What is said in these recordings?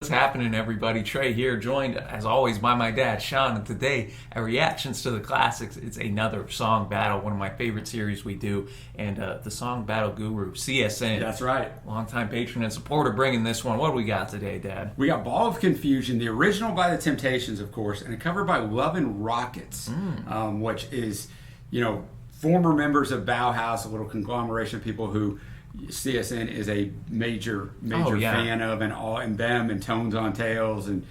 What's happening, everybody? Trey here, joined as always by my dad, Sean. And today, at Reactions to the Classics, it's another song battle, one of my favorite series we do. And the song battle guru, CSN. That's right. Longtime patron and supporter bringing this one. What do we got today, Dad? We got Ball of Confusion, the original by the Temptations, of course, and a cover by Lovin' Rockets, which is, former members of Bauhaus, a little conglomeration of people who CSN is a major fan of, and them and Tones on Tails and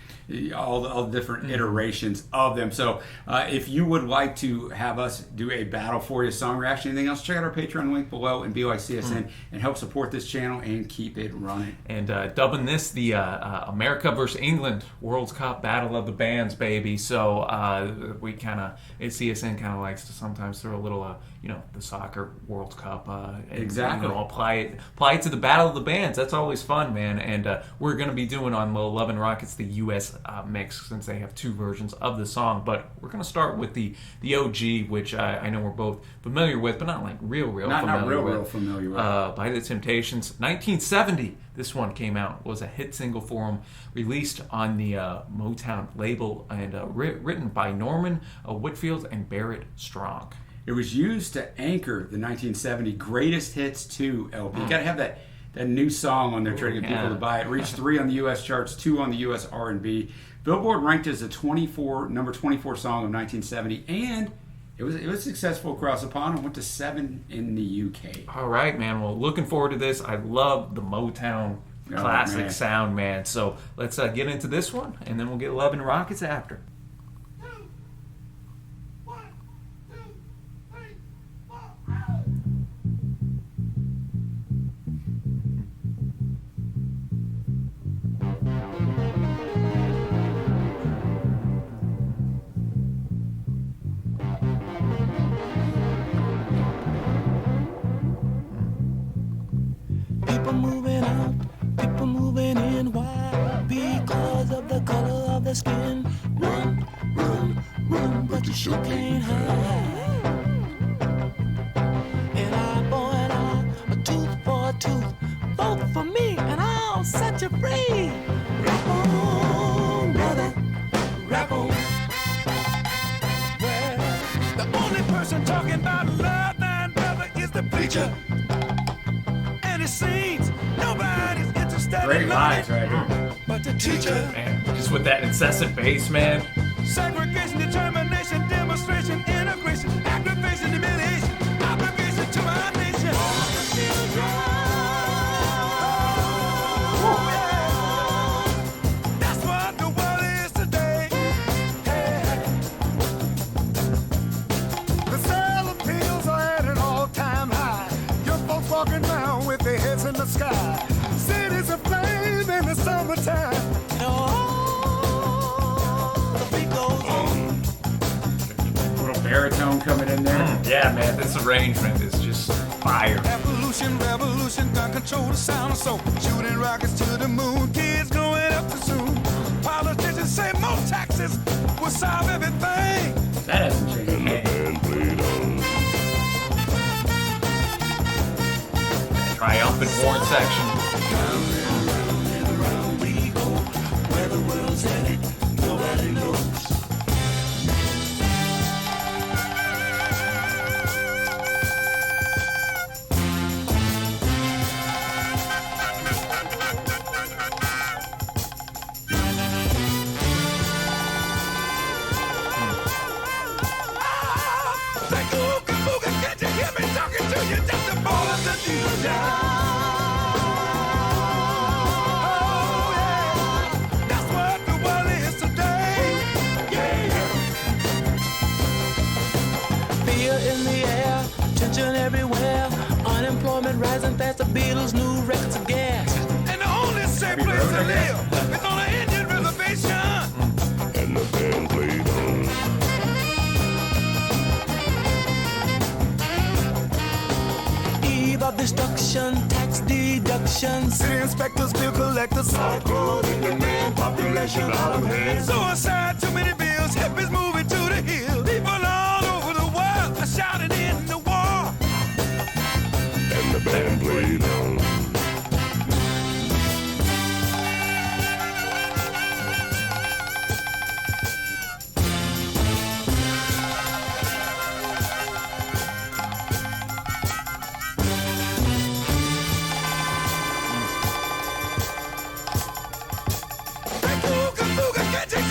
all the different iterations of them. So if you would like to have us do a battle for you, song reaction, anything else, check out our Patreon link below and be like CSN and help support this channel and keep it running. And dubbing this the America versus England World Cup Battle of the Bands, baby. So CSN kind of likes to sometimes throw a little, the soccer World Cup. Exactly. Apply it to the Battle of the Bands. That's always fun, man. And we're going to be doing on Lovin' Rockets the U.S. Mix, since they have two versions of the song. But we're going to start with the OG, which I know we're both familiar with, but not like real familiar with. By the Temptations. 1970, this one came out. Was a hit single for them, released on the Motown label, and written by Norman Whitfield and Barrett Strong. It was used to anchor the 1970 Greatest Hits 2 LP. You got to have that new song on there trying to get people to buy it. Reached 3 on the U.S. charts, 2 on the U.S. R&B. Billboard ranked it as a number 24 song of 1970, and it was successful across the pond and went to 7 in the U.K. All right, man. Well, looking forward to this. I love the Motown classic sound, man. So let's get into this one, and then we'll get Lovin' Rockets after. People moving out, people moving in. Why? Because of the color of their skin. Run, run, run, but you sure can't hide. An eye for an eye, a tooth for a tooth. Vote for me, and I'll set you free. Rap on, brother, rap on. Well, the only person talking about love, man, brother, is the preacher. It seems nobody's interested. Great lines right here. But the teacher, Man, just with that incessant bass, man. segregation, determination, demonstration, integration, aggravation, humiliation, obligation to our nation. That's what the world is today. The sale of pills are at an all-time high. Your folks walking around with their heads in the sky. Cities aflame in the summertime. The beat goes on. Little baritone coming in there. Yeah, man, this arrangement is just fire. Evolution, revolution, gun control the sound of soul. Shooting rockets to the moon, kids growing up too soon. Politicians say more taxes will solve everything. That hasn't changed. Triumphant horn section. Round we go, where the world's headed, nobody knows. Like ooga booga, can't you hear me talking to you? Just the ball of the future. Oh yeah, that's what the world is today. Yeah. Fear in the air, tension everywhere. Unemployment rising fast. The Beatles' new records of gas. And the only safe place to live is on an Indian reservation. And the band played on. Eve of destruction, tax deductions. City inspectors, bill collectors. All growth in demand, population out of hand. Suicide, too many bills. Hippies moving to the hill. People all over the world are shouting in the war. And the band played on.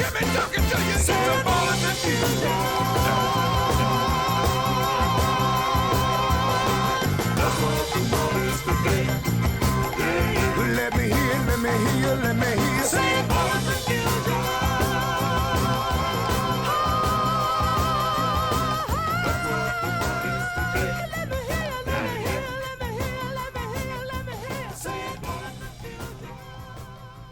hear me talking to you. It's a ball of confusion. That's what the ball is today. Let me hear, let me hear, let me hear. Say ball of confusion.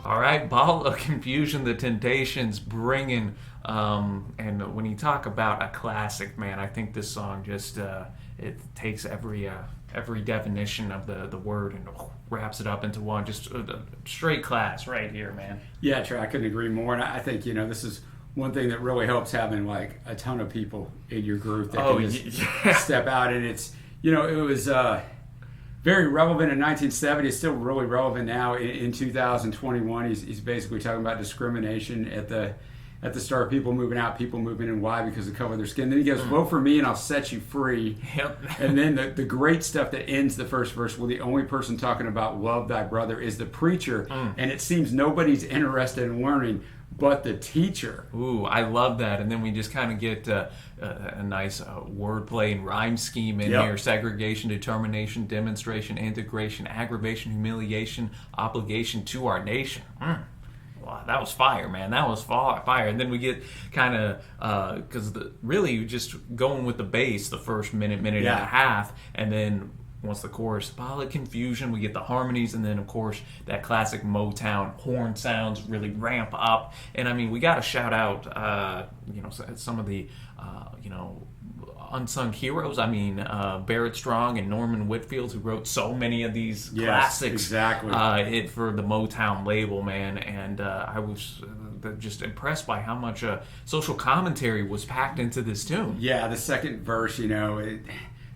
All right, Ball of Confusion, the Temptations bringing, and when you talk about a classic, man, I think this song just it takes every definition of the word and wraps it up into one, just straight class right here, man. Yeah, Trey, I couldn't agree more. And I think, this is one thing that really helps having like a ton of people in your group that can just step out. And it's, it was very relevant in 1970. It's still really relevant now in 2021. He's basically talking about discrimination at the start, people moving out, people moving in. Why? Because of the color of their skin. Then he goes, vote for me and I'll set you free. Yep. And then the great stuff that ends the first verse, well, the only person talking about love thy brother is the preacher. And it seems nobody's interested in learning but the teacher. Ooh, I love that. And then we just kind of get a nice wordplay and rhyme scheme in here. Segregation, determination, demonstration, integration, aggravation, humiliation, obligation to our nation. Wow, that was fire, man. That was fire. And then we get kind of, because really just going with the bass the first minute and a half, and then once the chorus, Ball of Confusion, we get the harmonies, and then, of course, that classic Motown horn sounds really ramp up. And, I mean, we got to shout out, some of the, unsung heroes. I mean, Barrett Strong and Norman Whitfield, who wrote so many of these classics. Exactly. For the Motown label, man. And I was just impressed by how much social commentary was packed into this tune. Yeah, the second verse,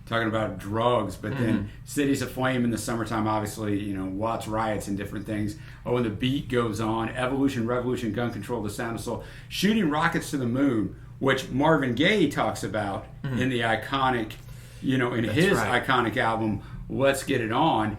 talking about drugs, but then cities aflame in the summertime, obviously, Watts riots and different things. Oh, and the beat goes on. Evolution, revolution, gun control, the sound of soul. Shooting rockets to the moon, which Marvin Gaye talks about in the iconic, iconic album, Let's Get It On,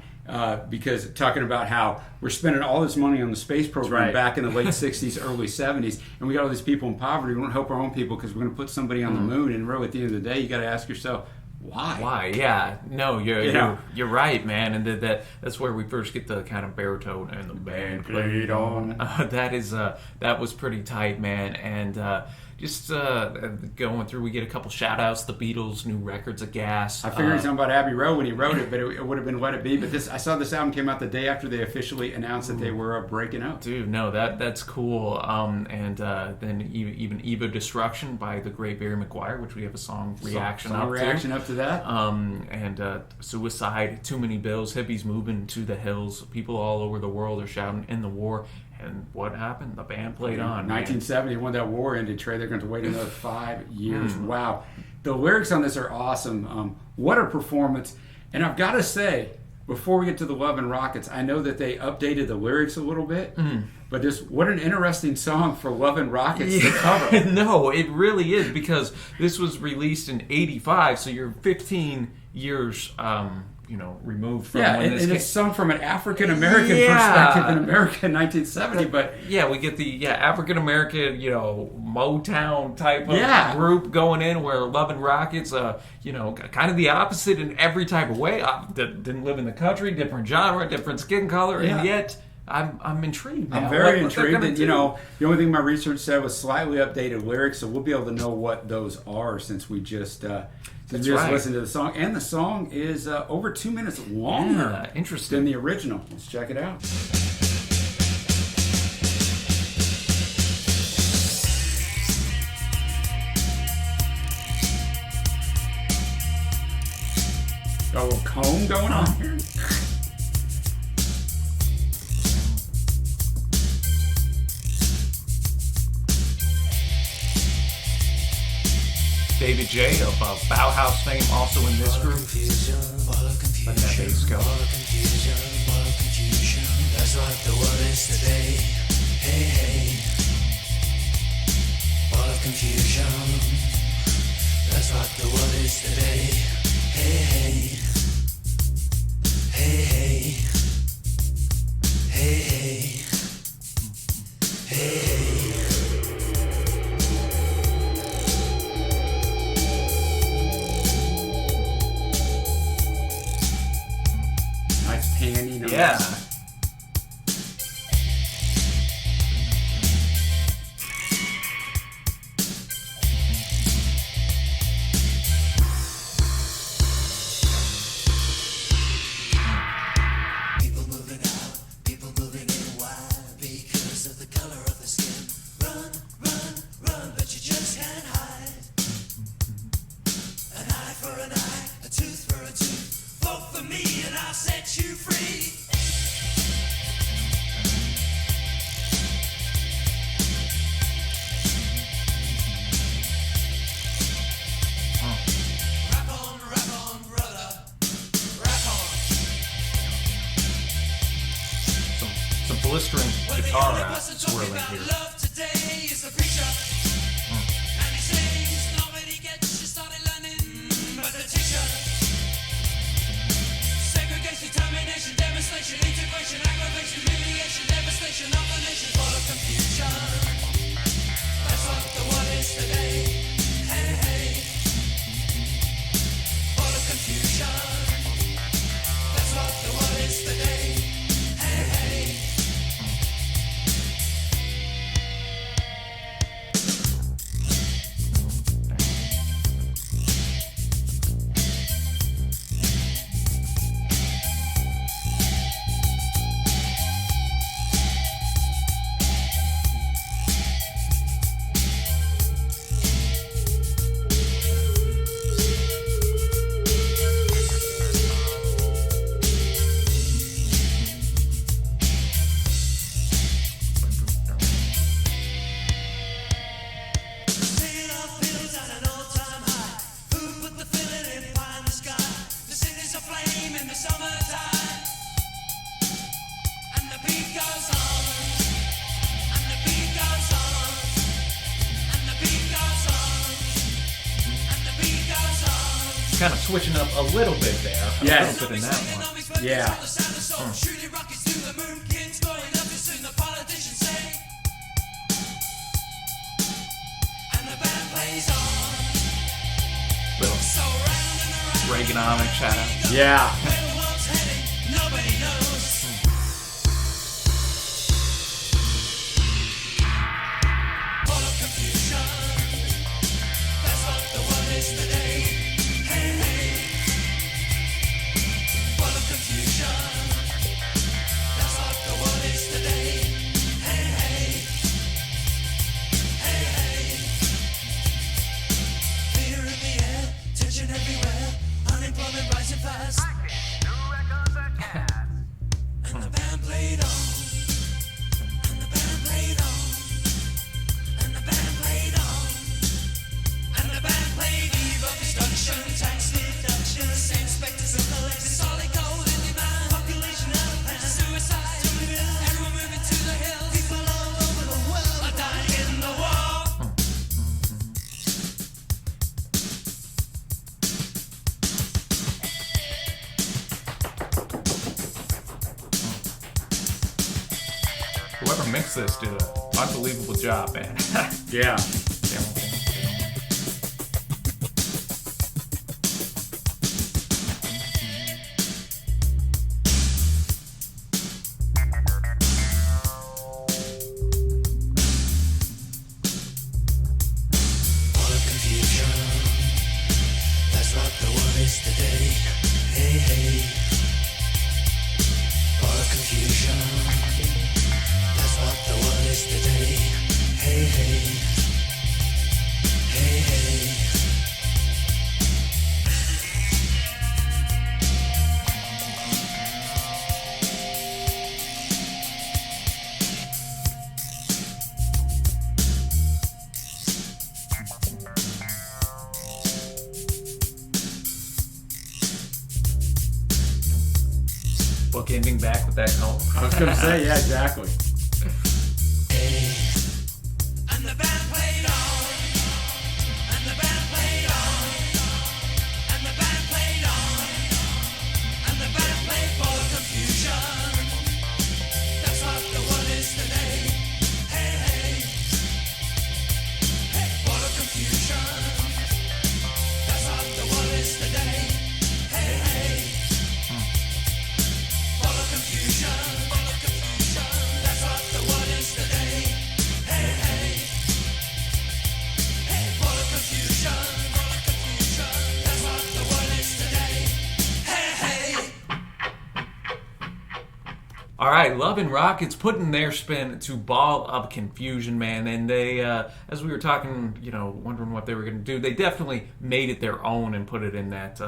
because talking about how we're spending all this money on the space program back in the late 60s, early 70s, and we got all these people in poverty. We don't help our own people because we're going to put somebody on the moon, and really at the end of the day, you got to ask yourself, why? Yeah, no, you're right, man, and that's where we first get the kind of baritone and the band played on. That was pretty tight, man, and just going through, we get a couple shout outs. The Beatles' new records of Gas. I figured he was talking about Abbey Road when he wrote it, but it would have been Let It Be. But I saw this album came out the day after they officially announced that they were breaking up. Dude, no, that's cool. And then even Eva Destruction by the great Barry McGuire, which we have a song reaction up to that. And Suicide, Too Many Bills, Hippies Moving to the Hills. People all over the world are shouting in the war. And what happened? The band played on. 1970, when that war ended, Trey, they're going to wait another 5 years. Wow. The lyrics on this are awesome. What a performance. And I've got to say, before we get to the Love and Rockets, I know that they updated the lyrics a little bit, but just what an interesting song for Love and Rockets to cover. No, it really is, because this was released in 85, so you're 15 years removed from when this it's sung from an African-American perspective in America in 1970, but we get the African-American, Motown type of group going in, where Love and Rockets, kind of the opposite in every type of way. Didn't live in the country, different genre, different skin color, and yet I'm intrigued. I'm very intrigued. And, the only thing my research said was slightly updated lyrics, so we'll be able to know what those are since we just listened to the song. And the song is over 2 minutes longer than the original. Let's check it out. Got a little comb going on here. David J. of Bauhaus fame, also in this group. Let that bass go. That's what the world is today. Hey, hey. Ball of confusion. That's what the world is today. Hey, hey. Hey, hey. Hey, hey. Hey, hey. Yeah. People moving out, people moving in. Why? Because of the color of the skin. Run, run, run, but you just can't hide. An eye for an eye, a tooth for a tooth. Vote for me and I'll set you free. Rap on, brother. Rap on. Some blistering guitar swirling about here. love today is the preacher. And he says nobody gets you started learning but the teacher. Segregation, termination, demonstration, integration, aggravation, humiliation, devastation of the nation. Full of confusion. That's what the world is today. Hey, hey. Full of confusion. That's what the world is today. Hey, hey. Taking off pills at an all-time high. Who put the feeling in pie in the sky? The city's aflame in the summertime. And the beat goes on. And the beat goes on. And the beat goes on. And the beat goes on. Kind of switching up a little bit there. Yes. A little bit in that one. Yeah. Shooting rockets to the moon. Kids going up as soon the politicians say. And the band plays on. Little So round and around. Reaganomic shout out. Yeah. Where the world's heading, nobody knows. Full of confusion. That's what the world is today. Hey, hey. Full of confusion. That's what the world is today. Hey, hey. Hey, hey. Fear in the air, tension everywhere. Unemployment rising fast. And the band played on. And the band played on. And the band played on. And the band played Eve of Destruction, tax deduction, same specters and collectors, solid gold in demand, population out of hand, suicide, everyone moving to the hills, people all over the world are dying in the war. Whoever mixed this did an unbelievable job, man. Yeah. Full of confusion. That's what the world is today. Hey, hey. Full of confusion. That's what the world is today. Hey, hey. Hey, hey. Bookending back with that call. I was gonna say, yeah, exactly. And the band played on. And the band played on. And the band played on. And the band played for the confusion. That's what the world is today. Hey, hey. Hey, for the confusion. That's what the world is today. Hey, hey. For the confusion. All right, Love and Rockets putting their spin to Ball of Confusion, man. And they, as we were talking, wondering what they were going to do, they definitely made it their own and put it in that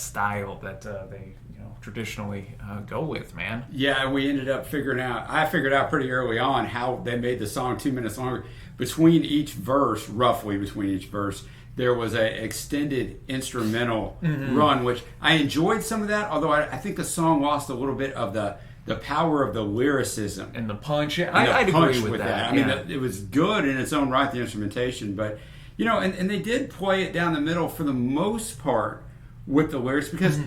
style that they traditionally go with, man. Yeah, we ended up I figured out pretty early on how they made the song 2 minutes longer. Between each verse, roughly between each verse, there was an extended instrumental run, which I enjoyed some of that, although I think the song lost a little bit of the power of the lyricism. And the punch. I'd agree with that. I mean, it was good in its own right, the instrumentation, but, and they did play it down the middle for the most part with the lyrics because,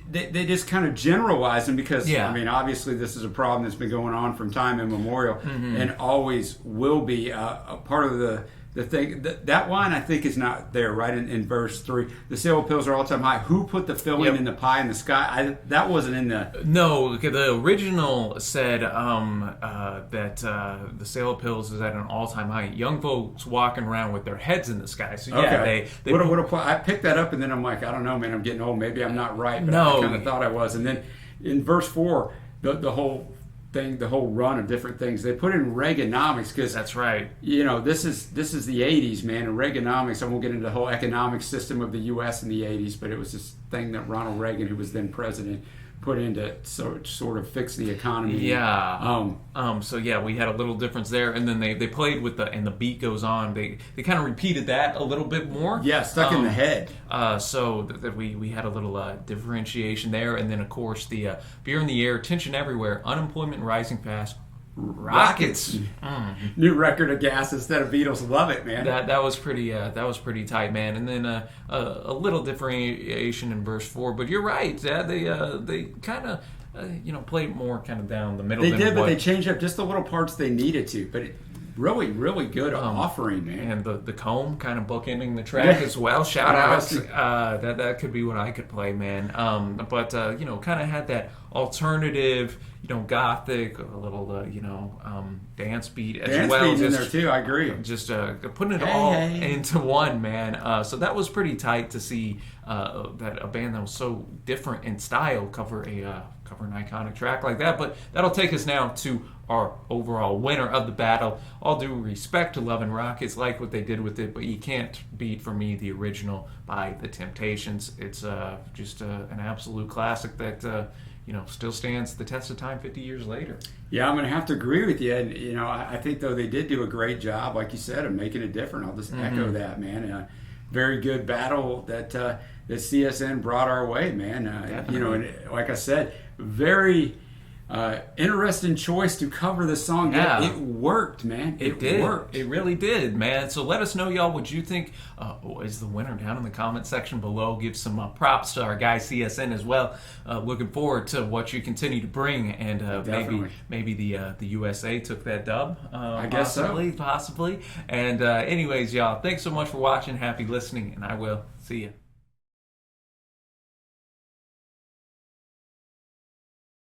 they just kind of generalize them because, I mean, obviously this is a problem that's been going on from time immemorial and always will be a part of the thing. That line, I think, is not there, right, in verse 3. The sale of pills are all-time high. Who put the filling in the pie in the sky? That wasn't in the... No, the original said that the sale of pills is at an all-time high. Young folks walking around with their heads in the sky. So, they I picked that up, and then I'm like, I don't know, man, I'm getting old. Maybe I'm not right, but I kind of thought I was. And then in verse 4, the whole thing, the whole run of different things, they put in Reaganomics because that's right. This is the 80s, man, and Reaganomics. I won't get into the whole economic system of the U.S. in the 80s, but it was this thing that Ronald Reagan, who was then president, put in to sort of fix the economy. Yeah. So yeah, we had a little difference there, and then they played with and the beat goes on. They kind of repeated that a little bit more. Yeah, stuck in the head. So that we had a little differentiation there, and then of course the fear in the air, tension everywhere, unemployment rising fast. Rockets. New record of Gas instead of Beatles. Love it, man. That was pretty tight, man. And then a little differentiation in verse 4, but you're right. They kind of played more kind of down the middle. They did, but they changed up just the little parts they needed to. But really, really good offering, man. And the comb kind of bookending the track as well. Shout out. That could be what I could play, man. But kind of had that alternative, gothic, a little, dance beat as well. Dance beat in there too. I agree. Just putting it all into one, man. So that was pretty tight to see that a band that was so different in style cover an iconic track like that. But that'll take us now to our overall winner of the battle. All due respect to Love and Rockets, like what they did with it, but you can't beat, for me, the original by The Temptations. It's just an absolute classic that still stands the test of time 50 years later. Yeah, I'm going to have to agree with you. And, I think, though, they did do a great job, like you said, of making it different. I'll just echo that, man. Very good battle that CSN brought our way, man. And like I said, very interesting choice to cover the song. Yeah. It worked, man. It worked. It really did, man. So let us know, y'all, what you think is the winner down in the comment section below. Give some props to our guy CSN as well. Looking forward to what you continue to bring, and maybe the USA took that dub. I guess possibly. And anyways, y'all, thanks so much for watching. Happy listening, and I will see you.